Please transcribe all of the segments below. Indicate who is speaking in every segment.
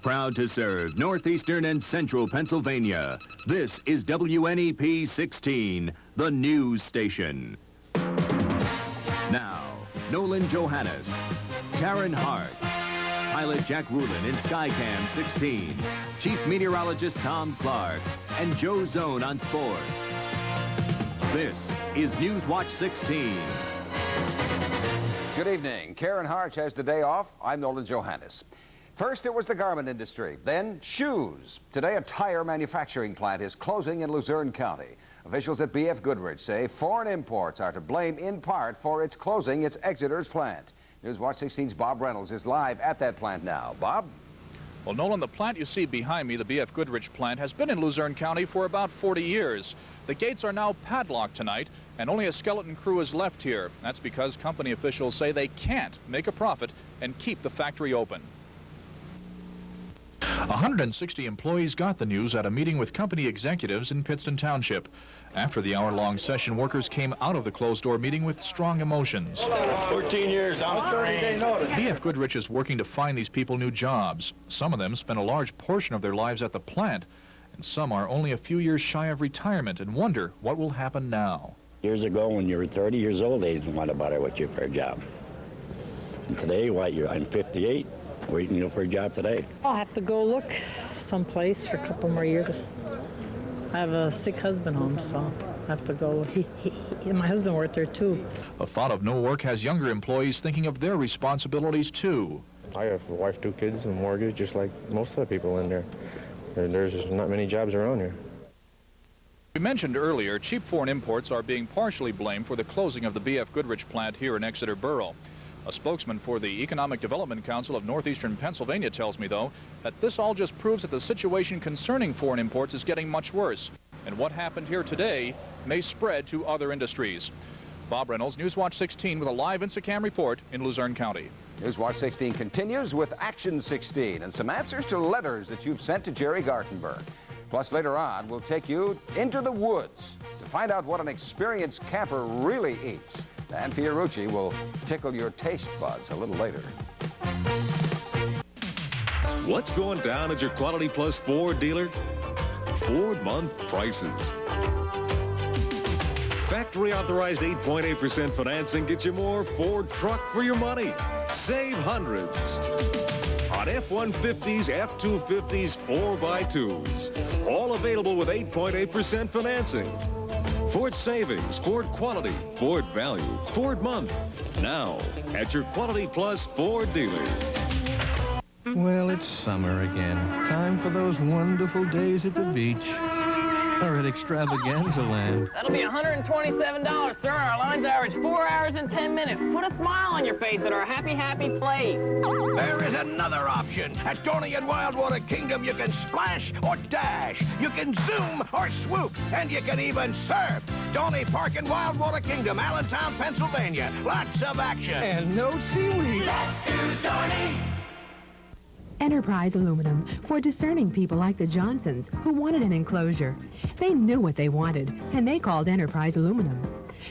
Speaker 1: Proud to serve northeastern and central Pennsylvania. This is WNEP 16, the news station. Now, Nolan Johannes, Karen Hart, pilot Jack Rulin in Skycam 16, Chief Meteorologist Tom Clark, and Joe Zone on sports. This is Newswatch 16.
Speaker 2: Good evening. Karen Hart has the day off. I'm Nolan Johannes. First, it was the garment industry, then shoes. Today, a tire manufacturing plant is closing in Luzerne County. Officials at BF Goodrich say foreign imports are to blame in part for its closing its Exeter's plant. Newswatch 16's Bob Reynolds is live at that plant now. Bob?
Speaker 3: Well, Nolan, the plant you see behind me, the BF Goodrich plant, has been in Luzerne County for about 40 years. The gates are now padlocked tonight, and only a skeleton crew is left here. That's because company officials say they can't make a profit and keep the factory open. 160 employees got the news at a meeting with company executives in Pittston Township. After the hour-long session, workers came out of the closed-door meeting with strong emotions.
Speaker 4: 14 years down the train.
Speaker 3: BF Goodrich is working to find these people new jobs. Some of them spent a large portion of their lives at the plant, and some are only a few years shy of retirement and wonder what will happen now.
Speaker 5: Years ago, when you were 30 years old, they didn't want to bother with you for a job. And today, I'm 58. Waiting for a job today.
Speaker 6: I'll have to go look someplace for a couple more years. I have a sick husband home, so I have to go. My husband worked there, too.
Speaker 3: The thought of no work has younger employees thinking of their responsibilities, too.
Speaker 7: I have a wife, 2 kids, and a mortgage, just like most of the people in there. There's just not many jobs around here.
Speaker 3: We mentioned earlier, cheap foreign imports are being partially blamed for the closing of the BF Goodrich plant here in Exeter Borough. A spokesman for the Economic Development Council of Northeastern Pennsylvania tells me, though, that this all just proves that the situation concerning foreign imports is getting much worse, and what happened here today may spread to other industries. Bob Reynolds, Newswatch 16, with a live Instacam report in Luzerne County.
Speaker 2: Newswatch 16 continues with Action 16 and some answers to letters that you've sent to Jerry Gartenberg. Plus, later on, we'll take you into the woods to find out what an experienced camper really eats. And Fiorucci will tickle your taste buds a little later.
Speaker 8: What's going down at your Quality Plus Ford dealer? Ford month prices. Factory authorized 8.8% financing gets you more Ford truck for your money. Save hundreds on F-150s, F-250s, 4x2s. All available with 8.8% financing. Ford savings, Ford quality, Ford value, Ford month. Now at your Quality Plus Ford dealer.
Speaker 9: Well, it's summer again. Time for those wonderful days at the beach or at Extravaganza Land.
Speaker 10: That'll be $127, sir. Our lines average 4 hours and 10 minutes. Put a smile on your face at our happy, happy place.
Speaker 4: There is another option. At Stoney and Wildwater Kingdom, you can splash or dash. You can zoom or swoop, and you can even surf. Stoney Park and Wildwater Kingdom, Allentown, Pennsylvania. Lots of action.
Speaker 9: And no seaweed.
Speaker 4: Let's do Stoney.
Speaker 11: Enterprise Aluminum for discerning people like the Johnsons who wanted an enclosure. They knew what they wanted, and they called Enterprise Aluminum.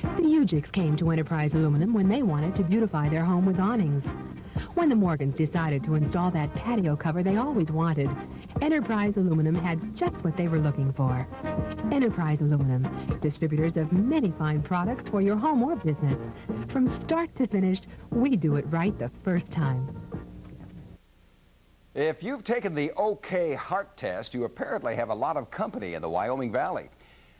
Speaker 11: The Ujics came to Enterprise Aluminum when they wanted to beautify their home with awnings. When the Morgans decided to install that patio cover they always wanted, Enterprise Aluminum had just what they were looking for. Enterprise Aluminum, distributors of many fine products for your home or business. From start to finish, we do it right the first time.
Speaker 2: If you've taken the OK Heart test, you apparently have a lot of company in the Wyoming Valley.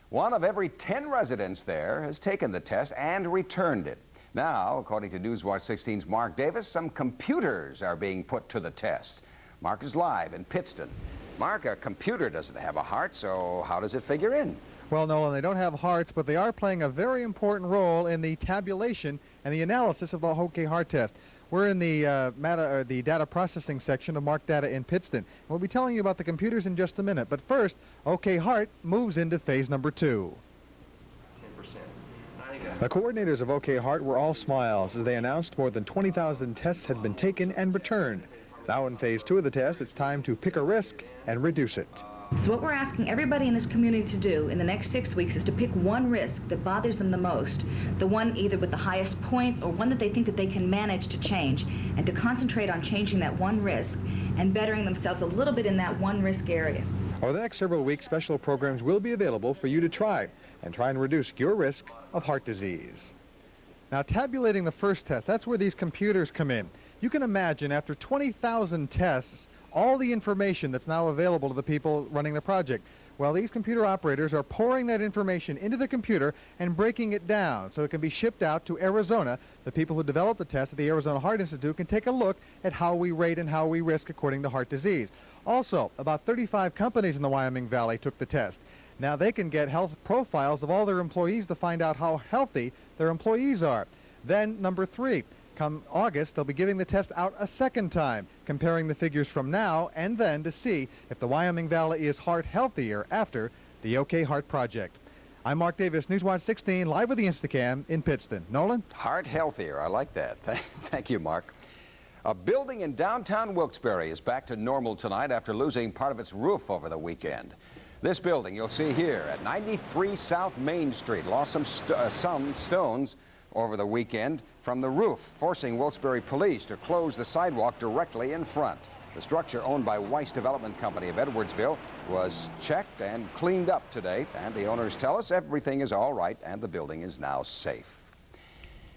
Speaker 2: 1 of every 10 residents there has taken the test and returned it. Now, according to Newswatch 16's Mark Davis, some computers are being put to the test. Mark is live in Pittston. Mark, a computer doesn't have a heart, so how does it figure in?
Speaker 12: Well, Nolan, they don't have hearts, but they are playing a very important role in the tabulation and the analysis of the OK Heart test. We're in the data processing section of Mark Data in Pittston. We'll be telling you about the computers in just a minute. But first, OK Heart moves into phase number 2. 10%. The coordinators of OK Heart were all smiles as they announced more than 20,000 tests had been taken and returned. Now in phase 2 of the test, it's time to pick a risk and reduce it.
Speaker 13: So what we're asking everybody in this community to do in the next 6 weeks is to pick one risk that bothers them the most, the one either with the highest points or one that they think that they can manage to change, and to concentrate on changing that one risk and bettering themselves a little bit in that one risk area.
Speaker 12: Over the next several weeks, special programs will be available for you to try and reduce your risk of heart disease. Now, tabulating the first test, that's where these computers come in. You can imagine after 20,000 tests, all the information that's now available to the people running the project. Well, these computer operators are pouring that information into the computer and breaking it down so it can be shipped out to Arizona. The people who developed the test at the Arizona Heart Institute can take a look at how we rate and how we risk according to heart disease. Also, about 35 companies in the Wyoming Valley took the test. Now they can get health profiles of all their employees to find out how healthy their employees are. Then, number 3, come August, they'll be giving the test out a second time, comparing the figures from now and then to see if the Wyoming Valley is heart healthier after the OK Heart Project. I'm Mark Davis, Newswatch 16, live with the Instacam in Pittston. Nolan?
Speaker 2: Heart healthier. I like that. Thank you, Mark. A building in downtown Wilkes-Barre is back to normal tonight after losing part of its roof over the weekend. This building you'll see here at 93 South Main Street lost some stones over the weekend from the roof, forcing Wilkes-Barre police to close the sidewalk directly in front. The structure, owned by Weiss Development Company of Edwardsville, was checked and cleaned up today, and the owners tell us everything is all right and the building is now safe.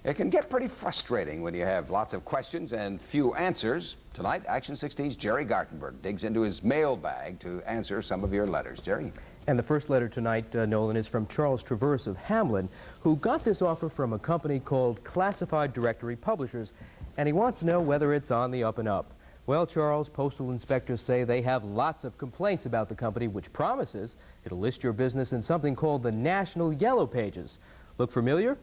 Speaker 2: It can get pretty frustrating when you have lots of questions and few answers. Tonight, Action 16's Jerry Gartenberg digs into his mailbag to answer some of your letters. Jerry?
Speaker 14: And the first letter tonight, Nolan, is from Charles Traverse of Hamlin, who got this offer from a company called Classified Directory Publishers, and he wants to know whether it's on the up and up. Well, Charles, postal inspectors say they have lots of complaints about the company, which promises it'll list your business in something called the National Yellow Pages. Look familiar?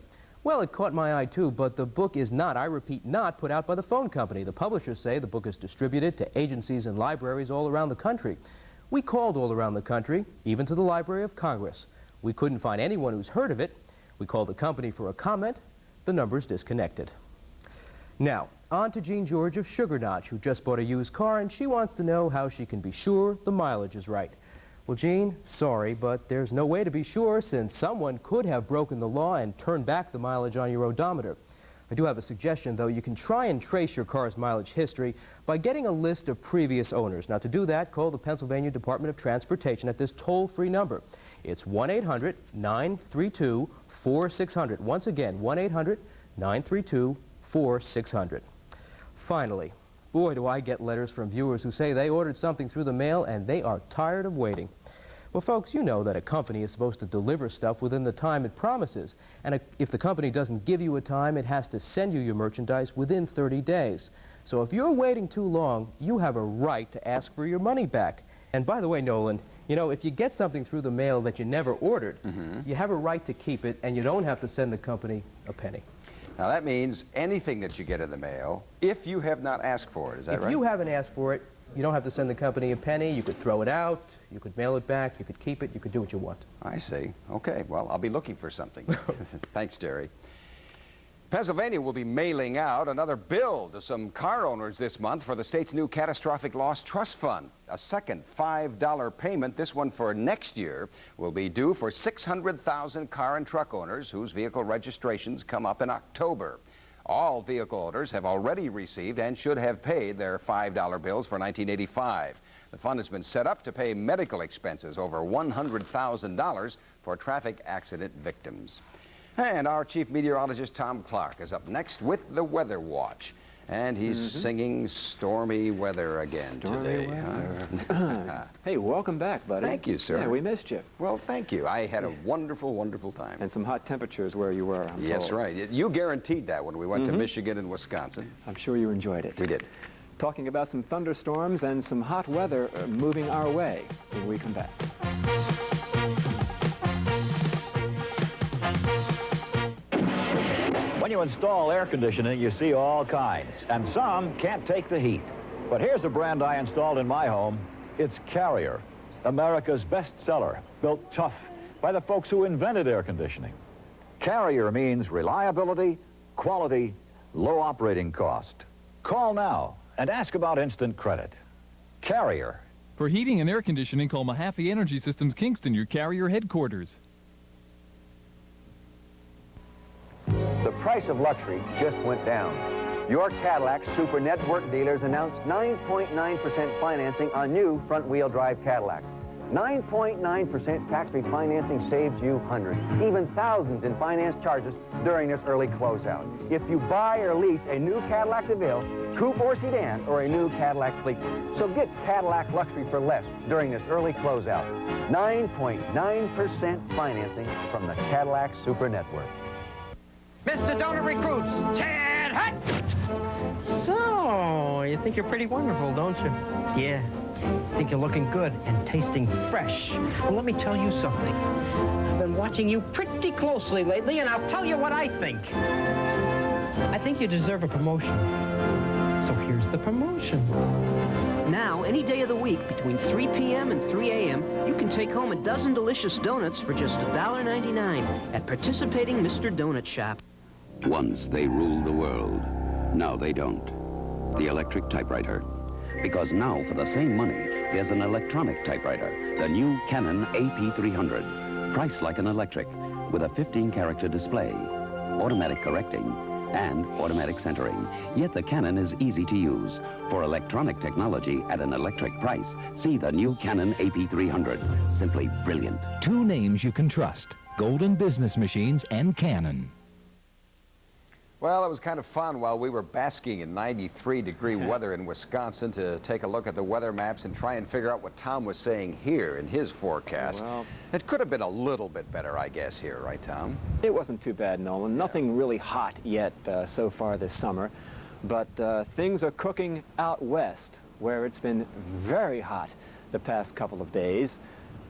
Speaker 14: Well, it caught my eye too, but the book is not, I repeat, not put out by the phone company. The publishers say the book is distributed to agencies and libraries all around the country. We called all around the country, even to the Library of Congress. We couldn't find anyone who's heard of it. We called the company for a comment. The number's disconnected. Now, on to Jean George of Sugar Notch, who just bought a used car, and she wants to know how she can be sure the mileage is right. Well, Jean, sorry, but there's no way to be sure, since someone could have broken the law and turned back the mileage on your odometer. I do have a suggestion, though. You can try and trace your car's mileage history by getting a list of previous owners. Now, to do that, call the Pennsylvania Department of Transportation at this toll-free number. It's 1-800-932-4600. Once again, 1-800-932-4600. Finally, boy, do I get letters from viewers who say they ordered something through the mail and they are tired of waiting. Well, folks, you know that a company is supposed to deliver stuff within the time it promises. And if the company doesn't give you a time, it has to send you your merchandise within 30 days. So if you're waiting too long, you have a right to ask for your money back. And by the way, Nolan, you know, if you get something through the mail that you never ordered, you have a right to keep it, and you don't have to send the company a penny.
Speaker 2: Now, that means anything that you get in the mail, if you have not asked for it, is that right?
Speaker 14: If you haven't asked for it, you don't have to send the company a penny. You could throw it out, you could mail it back, you could keep it, you could do what you want.
Speaker 2: I see. Okay, well, I'll be looking for something. Thanks, Jerry. Pennsylvania will be mailing out another bill to some car owners this month for the state's new Catastrophic Loss Trust Fund. A second $5 payment, this one for next year, will be due for 600,000 car and truck owners whose vehicle registrations come up in October. All vehicle owners have already received and should have paid their $5 bills for 1985. The fund has been set up to pay medical expenses over $100,000 for traffic accident victims. And our chief meteorologist, Tom Clark, is up next with the Weather Watch. And he's singing stormy weather again today.
Speaker 15: Hey, welcome back, buddy.
Speaker 2: Thank you, sir.
Speaker 15: Yeah, we missed you.
Speaker 2: Well, thank you. I had a wonderful, wonderful time.
Speaker 15: And some hot temperatures where you were, I'm
Speaker 2: Yes,
Speaker 15: told.
Speaker 2: right. You guaranteed that when we went to Michigan and Wisconsin.
Speaker 15: I'm sure you enjoyed it.
Speaker 2: We did.
Speaker 15: Talking about some thunderstorms and some hot weather moving our way when we come back.
Speaker 16: When you install air conditioning, you see all kinds, and some can't take the heat. But here's a brand I installed in my home. It's Carrier, America's best seller, built tough by the folks who invented air conditioning. Carrier means reliability, quality, low operating cost. Call now and ask about instant credit. Carrier.
Speaker 17: For heating and air conditioning, call Mahaffey Energy Systems Kingston, your Carrier headquarters.
Speaker 18: The price of luxury just went down. Your Cadillac Super Network dealers announced 9.9% financing on new front-wheel drive Cadillacs. 9.9% tax-free financing saves you hundreds, even thousands in finance charges during this early closeout. If you buy or lease a new Cadillac DeVille, coupe or sedan, or a new Cadillac Fleetwood. So get Cadillac luxury for less during this early closeout. 9.9% financing from the Cadillac Super Network.
Speaker 19: Mr. Donor Recruits, Chad Hut!
Speaker 20: So, you think you're pretty wonderful, don't you? Yeah. Think you're looking good and tasting fresh. Well, let me tell you something. I've been watching you pretty closely lately, and I'll tell you what I think. I think you deserve a promotion. So here's the promotion.
Speaker 21: Now, any day of the week, between 3 p.m. and 3 a.m., you can take home a dozen delicious donuts for just $1.99 at participating Mr. Donut Shop.
Speaker 22: Once they ruled the world. Now they don't. The electric typewriter. Because now, for the same money, there's an electronic typewriter, the new Canon AP300. Priced like an electric, with a 15-character display, automatic correcting, and automatic centering. Yet the Canon is easy to use. For electronic technology at an electric price, see the new Canon AP300. Simply brilliant.
Speaker 23: Two names you can trust, Golden Business Machines and Canon.
Speaker 2: Well, it was kind of fun while we were basking in 93-degree weather in Wisconsin to take a look at the weather maps and try and figure out what Tom was saying here in his forecast.
Speaker 15: Well,
Speaker 2: it could have been a little bit better, I guess, here, right, Tom?
Speaker 15: it wasn't too bad, Nolan. Nothing really hot yet so far this summer, but things are cooking out west, where it's been very hot the past couple of days.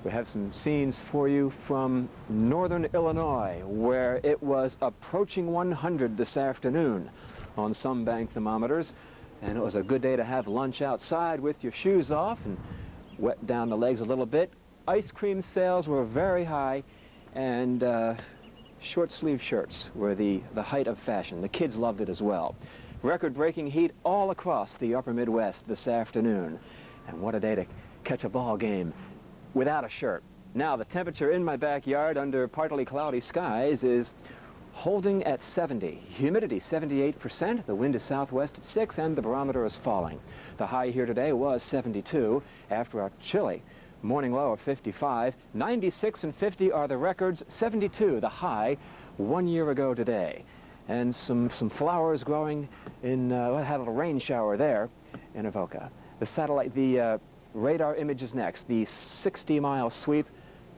Speaker 15: We have some scenes for you from northern Illinois, where it was approaching 100 this afternoon on some bank thermometers, and it was a good day to have lunch outside with your shoes off and wet down the legs a little bit. Ice cream sales were very high, and short sleeve shirts were the height of fashion. The kids loved it as well. Record-breaking heat all across the upper Midwest this afternoon, and what a day to catch a ball game without a shirt. Now, the temperature in my backyard under partly cloudy skies is holding at 70. Humidity 78%. The wind is southwest at 6, and the barometer is falling. The high here today was 72 after a chilly morning low of 55. 96 and 50 are the records. 72 the high 1 year ago today. And some flowers growing in, had a little rain shower there in Avoca. The satellite, the radar images next. The 60-mile sweep.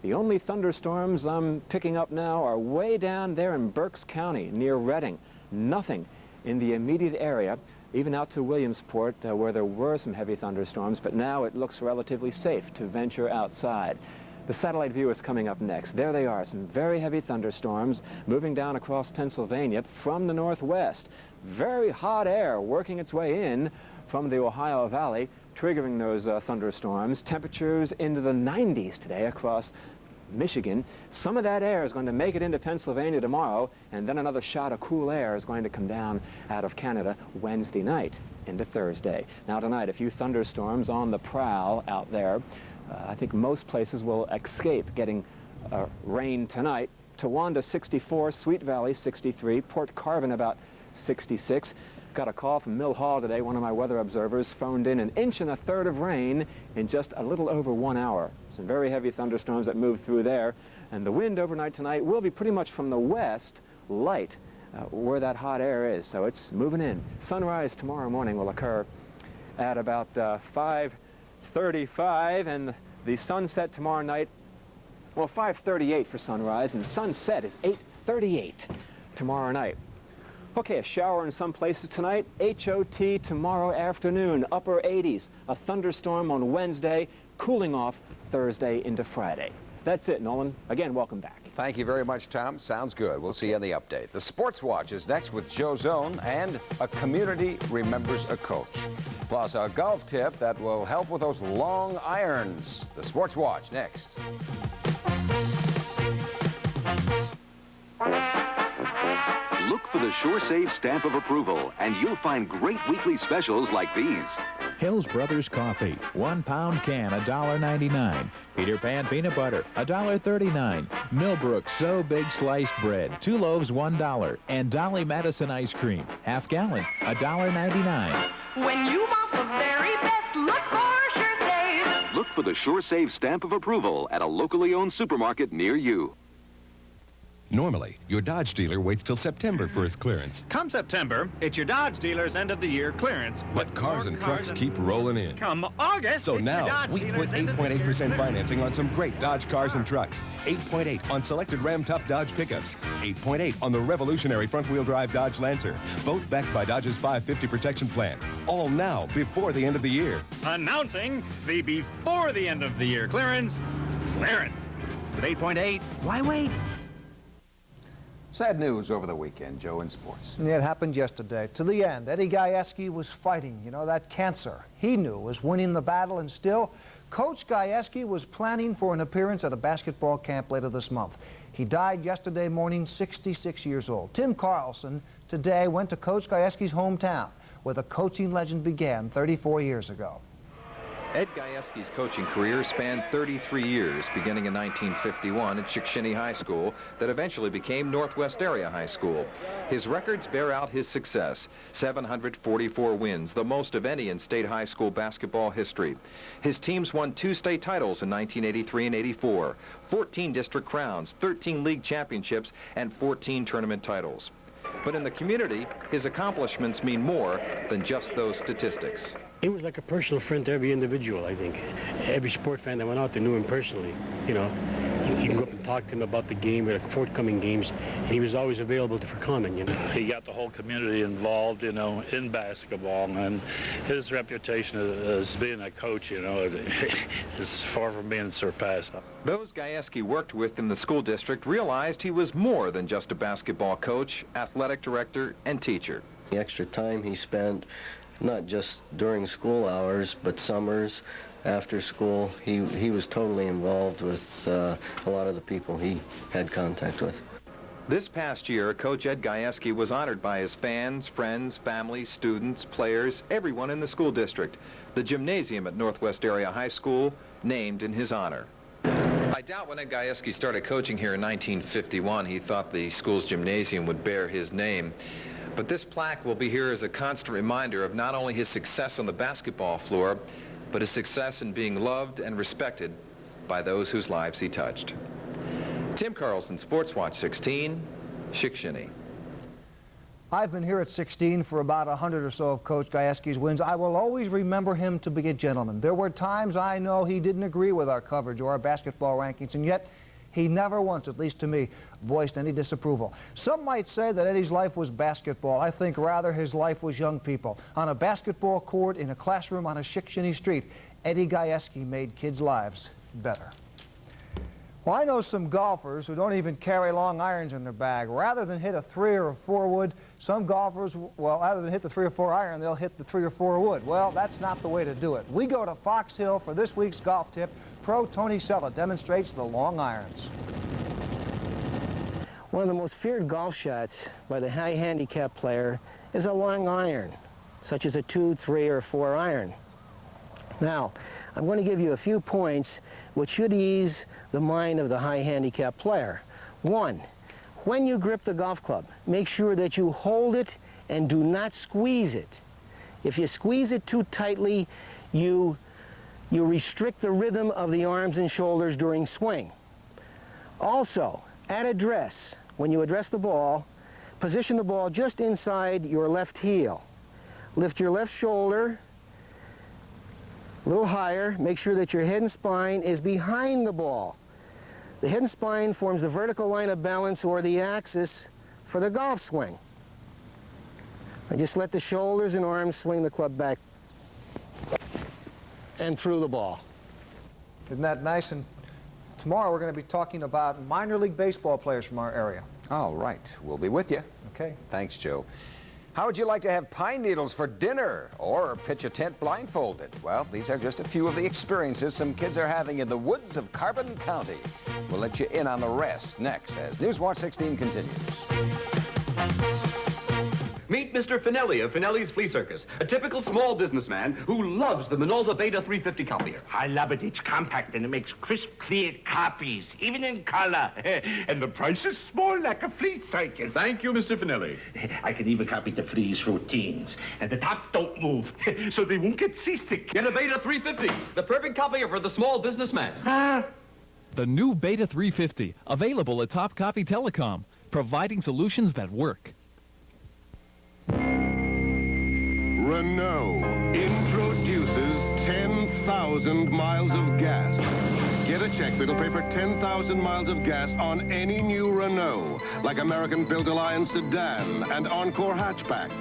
Speaker 15: The only thunderstorms I'm picking up now are way down there in Berks County near Reading. Nothing in the immediate area, even out to Williamsport where there were some heavy thunderstorms, but now it looks relatively safe to venture outside. The satellite view is coming up next. There they are, some very heavy thunderstorms moving down across Pennsylvania from the northwest. Very hot air working its way in from the Ohio Valley, triggering those thunderstorms. Temperatures into the 90s today across Michigan. Some of that air is going to make it into Pennsylvania tomorrow, and then another shot of cool air is going to come down out of Canada Wednesday night into Thursday. Now tonight, a few thunderstorms on the prowl out there. I think most places will escape getting rain tonight. Towanda 64, Sweet Valley 63, Port Carbon about 66. Got a call from Mill Hall today. One of my weather observers phoned in 1 1/3 inches of rain in just a little over 1 hour. Some very heavy thunderstorms that moved through there. And the wind overnight tonight will be pretty much from the west, light, where that hot air is. So it's moving in. Sunrise tomorrow morning will occur at about 5:35, and the sunset tomorrow night, well, 5:38 for sunrise, and sunset is 8:38 tomorrow night. Okay, a shower in some places tonight. HOT tomorrow afternoon, upper 80s. A thunderstorm on Wednesday, cooling off Thursday into Friday. That's it, Nolan. Again, welcome back.
Speaker 2: Thank you very much, Tom. Sounds good. We'll see you on the update. The Sports Watch is next with Joe Zone, and a community remembers a coach. Plus, a golf tip that will help with those long irons. The Sports Watch next.
Speaker 24: Look for the SureSave stamp of approval, and you'll find great weekly specials like these.
Speaker 23: Hills Brothers Coffee, 1 pound can, $1.99. Peter Pan Peanut Butter, $1.39. Millbrook So Big Sliced Bread, 2 loaves, $1. And Dolly Madison Ice Cream, half gallon, $1.99.
Speaker 1: When you want the very best, look for Sure Save.
Speaker 5: Look for the Sure Save stamp of approval at a locally owned supermarket near you.
Speaker 6: Normally, your Dodge dealer waits till September for his clearance.
Speaker 24: Come September, it's your Dodge dealer's end-of-the-year clearance.
Speaker 6: But cars and trucks keep rolling in.
Speaker 24: Come August,
Speaker 6: So
Speaker 24: it's your
Speaker 6: now,
Speaker 24: Dodge
Speaker 6: we
Speaker 24: dealer's
Speaker 6: put 8.8% financing on some great Dodge cars and trucks. 8.8 on selected Ram Tough Dodge pickups. 8.8 on the revolutionary front-wheel drive Dodge Lancer. Both backed by Dodge's 550 protection plan. All now, before the end of the year.
Speaker 24: Announcing the before the end of the year clearance. With 8.8, why wait?
Speaker 2: Sad news over the weekend, Joe, in sports.
Speaker 25: Yeah, it happened yesterday. To the end, Eddie Gayeski was fighting, that cancer he knew was winning the battle, and still, Coach Gayeski was planning for an appearance at a basketball camp later this month. He died yesterday morning, 66 years old. Tim Carlson today went to Coach Gayeski's hometown, where the coaching legend began 34 years ago.
Speaker 26: Ed Gayeski's coaching career spanned 33 years, beginning in 1951 at Shikshini High School, that eventually became Northwest Area High School. His records bear out his success: 744 wins, the most of any in state high school basketball history. His teams won 2 state titles in 1983 and 84, 14 district crowns, 13 league championships, and 14 tournament titles. But in the community, his accomplishments mean more than just those statistics.
Speaker 27: He was like a personal friend to every individual, I think. Every sport fan that went out there knew him personally. You can go up and talk to him about the game or the forthcoming games, and he was always available for comment,
Speaker 28: He got the whole community involved, in basketball, and his reputation as being a coach, is far from being surpassed.
Speaker 26: Those Gayeski worked with in the school district realized he was more than just a basketball coach, athletic director, and teacher.
Speaker 29: The extra time he spent, not just during school hours, but summers, after school, he was totally involved with a lot of the people he had contact with.
Speaker 26: This past year, Coach Ed Gayeski was honored by his fans, friends, family, students, players, everyone in the school district. The gymnasium at Northwest Area High School named in his honor. I doubt when Ed Gayeski started coaching here in 1951, he thought the school's gymnasium would bear his name. But this plaque will be here as a constant reminder of not only his success on the basketball floor, but his success in being loved and respected by those whose lives he touched. Tim Carlson, Sports Watch 16, Shikshini.
Speaker 25: I've been here at 16 for about 100 or so of Coach Gayeski's wins. I will always remember him to be a gentleman. There were times I know he didn't agree with our coverage or our basketball rankings, and yet he never once, at least to me, voiced any disapproval. Some might say that Eddie's life was basketball. I think rather his life was young people. On a basketball court, in a classroom, on a Shikshini street, Eddie Gayeski made kids' lives better. Well, I know some golfers who don't even carry long irons in their bag. Rather than hit a 3 or a 4 wood, some golfers, rather than hit the 3 or 4 iron, they'll hit the 3 or 4 wood. Well, that's not the way to do it. We go to Fox Hill for this week's golf tip. Pro Tony Sella demonstrates the long irons.
Speaker 20: One of the most feared golf shots by the high handicap player is a long iron, such as a 2, 3, or 4 iron. Now, I'm going to give you a few points which should ease the mind of the high handicap player. 1, when you grip the golf club, make sure that you hold it and do not squeeze it. If you squeeze it too tightly, you restrict the rhythm of the arms and shoulders during swing. Also, at address, when you address the ball, position the ball just inside your left heel. Lift your left shoulder a little higher. Make sure that your head and spine is behind the ball. The head and spine forms the vertical line of balance, or the axis, for the golf swing. And just let the shoulders and arms swing the club back and through the ball.
Speaker 25: Isn't that nice? And tomorrow we're going to be talking about minor league baseball players from our area.
Speaker 2: All right. We'll be with you.
Speaker 25: Okay.
Speaker 2: Thanks, Joe. How would you like to have pine needles for dinner or pitch a tent blindfolded? Well, these are just a few of the experiences some kids are having in the woods of Carbon County. We'll let you in on the rest next as Newswatch 16 continues.
Speaker 3: Meet Mr. Finelli of Finelli's Flea Circus, a typical small businessman who loves the Minolta Beta 350 copier.
Speaker 4: I love it. It's compact and it makes crisp, clear copies, even in color. And the price is small like a flea circus.
Speaker 3: Thank you, Mr. Finelli.
Speaker 4: I can even copy the flea's routines. And the top don't move, so they won't get seasick.
Speaker 3: Get a Beta 350, the perfect copier for the small businessman.
Speaker 17: The new Beta 350, available at Top Copy Telecom, providing solutions that work.
Speaker 6: Renault introduces 10,000 miles of gas. Get a check that'll pay for 10,000 miles of gas on any new Renault, like American-built Alliance sedan and Encore hatchback.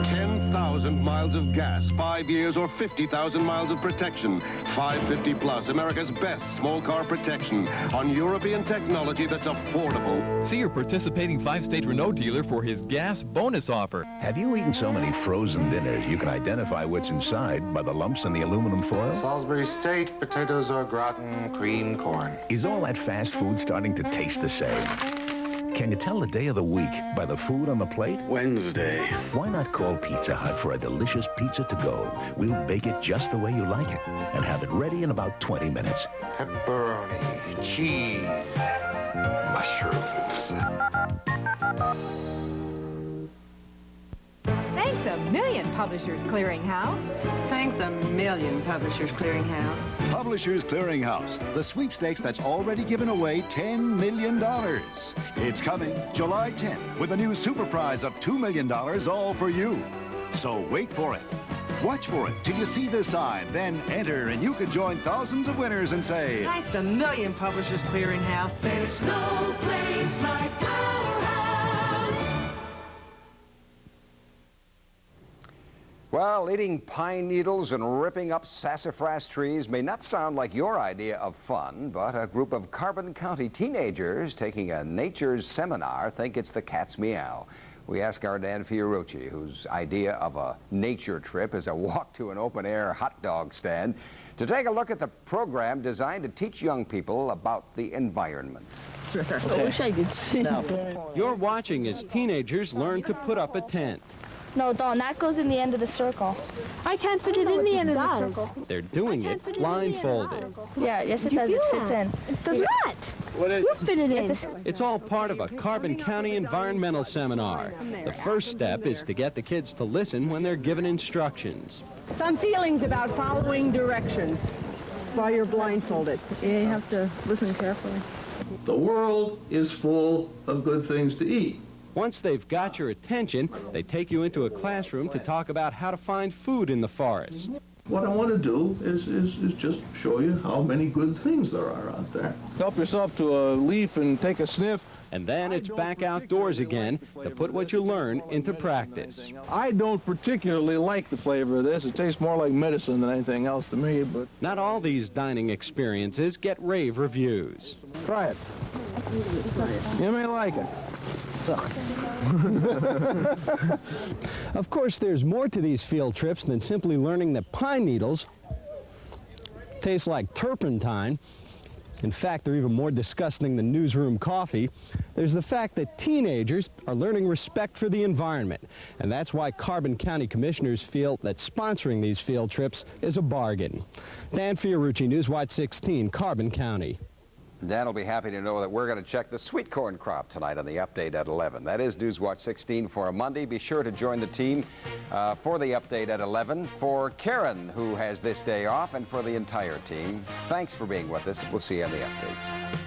Speaker 6: 10,000 miles of gas, 5 years or 50,000 miles of protection. 550 plus, America's best small car protection on European technology that's affordable.
Speaker 17: See your participating 5-state Renault dealer for his gas bonus offer.
Speaker 7: Have you eaten so many frozen dinners you can identify what's inside by the lumps in the aluminum foil?
Speaker 8: Salisbury steak, potatoes au gratin, cream corn.
Speaker 7: Is all that fast food starting to taste the same? Can you tell the day of the week by the food on the plate?
Speaker 8: Wednesday.
Speaker 7: Why not call Pizza Hut for a delicious pizza to go? We'll bake it just the way you like it and have it ready in about 20 minutes.
Speaker 8: Pepperoni, cheese, mushrooms.
Speaker 9: Thanks a million, Publishers Clearinghouse.
Speaker 10: Thanks a million, Publishers Clearinghouse.
Speaker 11: Publishers Clearinghouse, the sweepstakes that's already given away $10 million. It's coming July 10th with a new super prize of $2 million all for you. So wait for it. Watch for it till you see the sign, then enter and you could join thousands of winners and say,
Speaker 9: Thanks a million, Publishers Clearinghouse.
Speaker 1: There's no place like our house.
Speaker 2: Well, eating pine needles and ripping up sassafras trees may not sound like your idea of fun, but a group of Carbon County teenagers taking a nature's seminar think it's the cat's meow. We ask our Dan Fiorucci, whose idea of a nature trip is a walk to an open-air hot dog stand, to take a look at the program designed to teach young people about the environment.
Speaker 12: I wish I could see.
Speaker 13: You're watching as teenagers learn to put up a tent.
Speaker 30: No, Dawn, that goes in the end of the circle. I can't fit it in the end of the circle.
Speaker 13: They're doing it blindfolded.
Speaker 30: Yeah, yes it does. It fits in. It does not. You fit it in.
Speaker 13: It's all part of a Carbon County environmental seminar. The first step is to get the kids to listen when they're given instructions.
Speaker 12: Some feelings about following directions while you're blindfolded. You have to listen carefully.
Speaker 31: The world is full of good things to eat.
Speaker 13: Once they've got your attention, they take you into a classroom to talk about how to find food in the forest.
Speaker 31: What I want to do is just show you how many good things there are out there.
Speaker 13: Help yourself to a leaf and take a sniff. And then it's back outdoors again to put what you learn into practice.
Speaker 31: I don't particularly like the flavor of this. It tastes more like medicine than anything else to me, but...
Speaker 13: Not all these dining experiences get rave reviews.
Speaker 31: Try it. You may like it.
Speaker 13: Of course, there's more to these field trips than simply learning that pine needles taste like turpentine. In fact, they're even more disgusting than newsroom coffee. There's the fact that teenagers are learning respect for the environment. And that's why Carbon County commissioners feel that sponsoring these field trips is a bargain. Dan Fiorucci, Newswatch 16, Carbon County.
Speaker 2: Dan will be happy to know that we're going to check the sweet corn crop tonight on the update at 11. That is Newswatch 16 for a Monday. Be sure to join the team for the update at 11. For Karen, who has this day off, and for the entire team, thanks for being with us. We'll see you on the update.